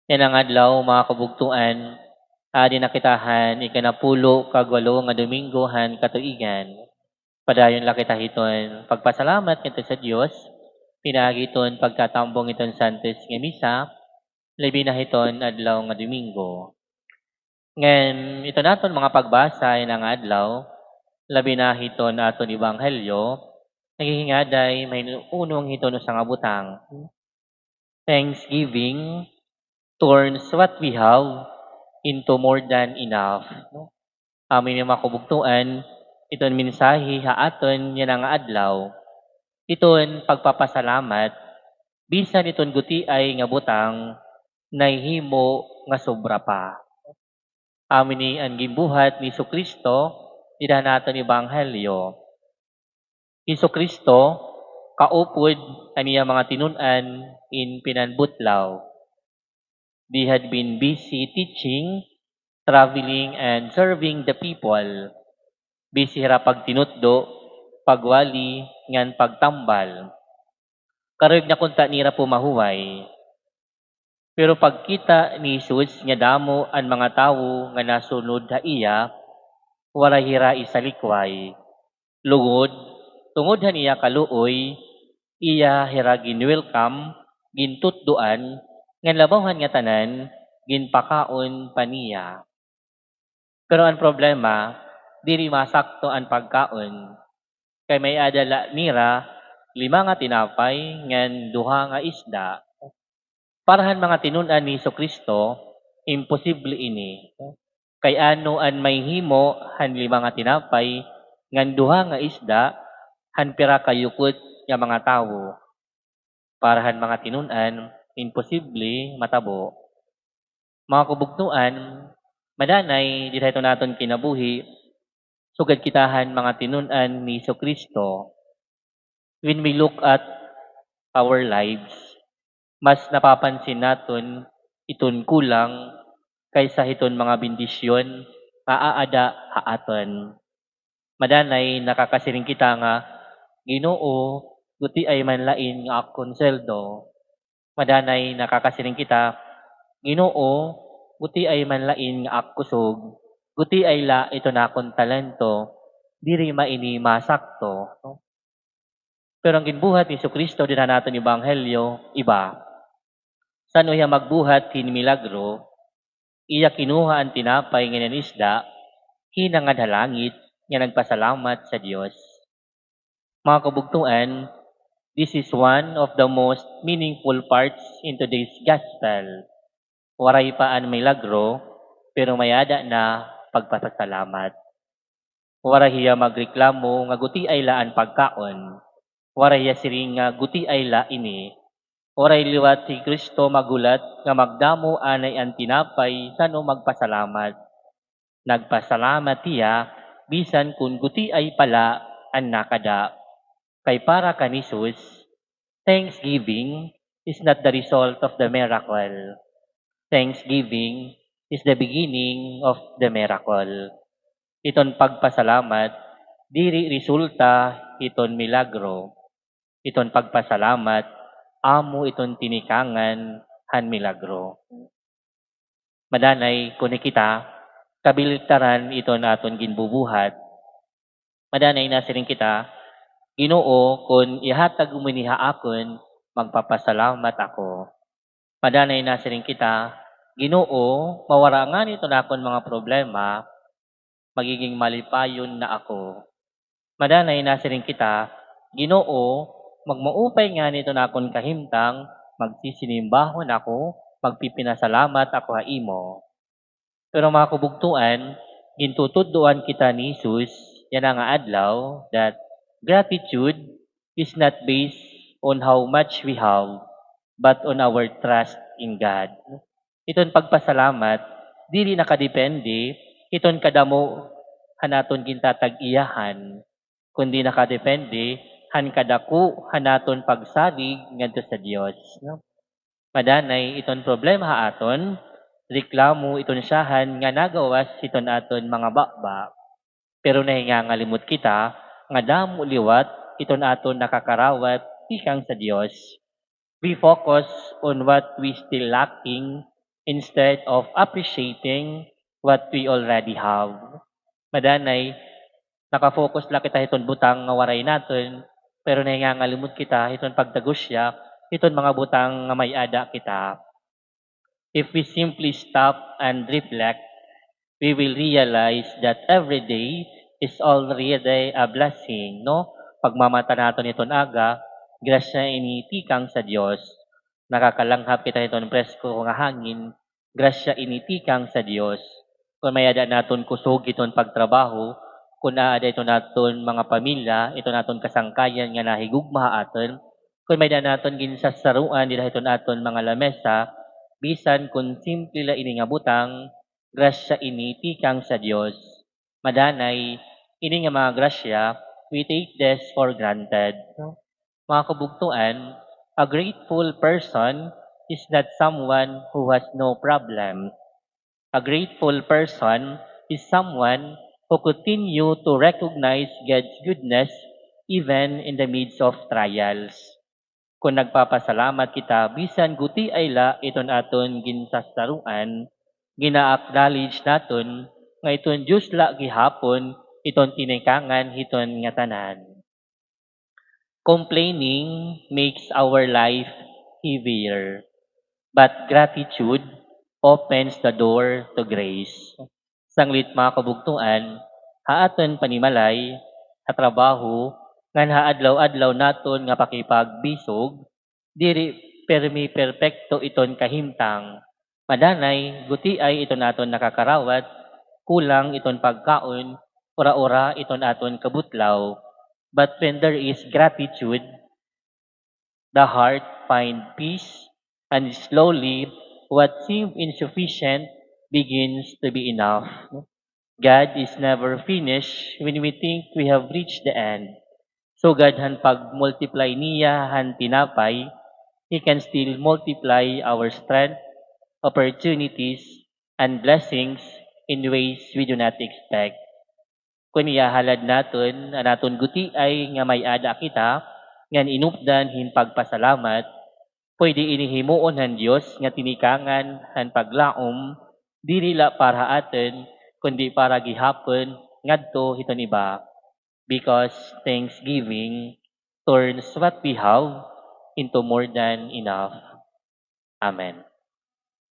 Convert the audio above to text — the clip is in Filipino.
Yan ang adlaw mga kabugtuan, adi nakitahan ikanapulo kagwalo nga Domingohan katuigan. Padayon la kita hiton pagpasalamat kito sa Dios pinagiton pagkatambong iton Santos nga misa, labi na hiton adlaw nga Domingo. Ngem ito naton mga pagbasa ng adlaw, labi na hiton aton ebanghelyo, naghihingaday may unong hiton sa nga butang. Thanksgiving turns what we have into more than enough. No? Amin yung makubugtuan, iton mensahe haaton yan ang adlaw. Iton pagpapasalamat, bisan iton guti ay nga butang, nahimo nga sobra pa. Amin ni ang gimbuhat ni Kristo, ida naton ebanghelyo. Iso Kristo, kaupod aniya mga tinunan in pinanbutlaw. They had been busy teaching, traveling, and serving the people. Busy ra pagtinutdo, pagwali, ngan pagtambal. Karib na kunta nira pumahuway. Pero pagkita ni Jesus nga damo ang mga tawo nga nasunod ha iya, wala hira isa likway. Lugod, tungod ha niya kaluoy, iya hira ginwelcome, gintutduan, ngan labawhan nga tanan, ginpakaon paniya. Pero ang problema, diri masakto ang pagkaon. Kay may adala nira, 5 nga tinapay, ngan 2 nga isda. Parahan mga tinunan ni Kristo, imposible ini. Kay ano an may himo, han 5 nga tinapay, ngan 2 nga isda, han pira kayukot nga mga tawo. Parahan mga tinunan, imposible matabo. Mga kubugtuan, madanay, di ito naton kinabuhi, sugad kitahan mga tinunan ni Kristo. When we look at our lives, mas napapansin naton iton kulang kaysa hiton mga bendisyon maaada haaton. Madanay nakakasiring kita nga Ginoo guti ay manlain nga akon seldo. Madanay nakakasiring kita Ginoo guti ay manlain nga akkusog. Guti ay la ito na akong talento. Diri maini masakto. No? Pero ang ginbuhat ni Kristo din na natin ebanghelyo iba. Saan iya magbuhat hin milagro, iya kinuha ang tinapay nga isda, hinangad halangit nga nagpasalamat sa Dios. Mga kabugtuan, this is one of the most meaningful parts in today's gospel. Waray pa ang milagro, pero mayada na pagpasalamat. Waray hiya magreklamo nga guti ay laan pagkaon. Waray hiya siring nga guti ay la ini. Waray liwat si Kristo magulat nga magdamo anay ang tinapay sano magpasalamat. Nagpasalamat hiya bisan kung guti ay pala ang nakada. Kay para kanisus, thanksgiving is not the result of the miracle. Thanksgiving is the beginning of the miracle. Iton pagpasalamat, diri resulta iton milagro. Iton pagpasalamat, amo iton tinikangan han milagro. Madanay kung kita, kabilitaran iton aton ginbubuhat. Madanay nasiring kita, Ginoo kung ihatag uminiha akon, magpapasalamat ako. Madanay nasiring kita, Ginoo, mawarangan ito na akon mga problema, magiging malipayon na ako. Madanay nasiring kita, Ginoo, magmaupay nga nito na akon kahimtang, magsisinimbahon ako, magpipinasalamat ako ha imo. Pero mga kubugtuan, gintutuddoan kita ni Jesus, yan ang adlaw, that gratitude is not based on how much we have, but on our trust in God. Iton pagpasalamat, dili nakadepende, iton kadamo hanaton gintatag-iyahan, kundi nakadepende, han kadaku hanaton pagsalig ngadto sa Dios. No? Madanay, iton problema haaton, reklamo iton siyahan nga nagawas iton aton mga bakba, pero nahingangalimot kita, nga damo liwat iton aton nakakarawat ikang sa Dios. We focus on what we still lacking instead of appreciating what we already have. Madanay, nakafocus lang kita iton butang nga waray naton, pero nahingangalimot kita iton pagdagusya, iton mga butang nga may ada kita. If we simply stop and reflect, we will realize that every day is already a blessing, no? Pagmamata naton iton aga, grasya initikang sa Dios. Nakakalanghap kita iton presko nga hangin, grasya initikang sa Dios. Kung may ada naton kusog iton pagtrabaho, kung naada ito naton mga pamilya, ito naton kasangkayan nga nahigugma aton, kung may ada naton ginsasaruan dito iton aton mga lamesa, bisan kung simple la ini nga butang, grasya ini tikang sa Dios. Madanay, ini nga mga grasya, we take this for granted. No? Mga kabugtuan, a grateful person is not someone who has no problem. A grateful person is someone who continue to recognize God's goodness even in the midst of trials. Kung nagpapasalamat kita, bisan guti ay la iton aton ginsasaruan, gina-acknowledge naton nga iton Diyos la gihapon, iton tinikangan hiton nga tanan. Complaining makes our life heavier, but gratitude opens the door to grace. Sanglit mga kabugtuan, haaton panimalay, trabaho, ngan haadlaw-adlaw naton nga pakipagbisog, diri permi perpekto iton kahimtang. Madanay, guti ay iton naton nakakarawat, kulang iton pagkaon, ora-ora iton aton kabutlaw. But when there is gratitude, the heart find peace, and slowly, what seemed insufficient begins to be enough. God is never finished when we think we have reached the end. So God han pag-multiply niya han tinapay, He can still multiply our strength, opportunities, and blessings in ways we do not expect. Kung iyahalad naton, anaton guti ay nga may ada kita, ngan inupdan hin pagpasalamat, pwede inihimuon han Dios nga tinikangan han paglaom, dili la para atin, kundi para gihapon ngadto hiton iba. Because thanksgiving turns what we have into more than enough. Amen.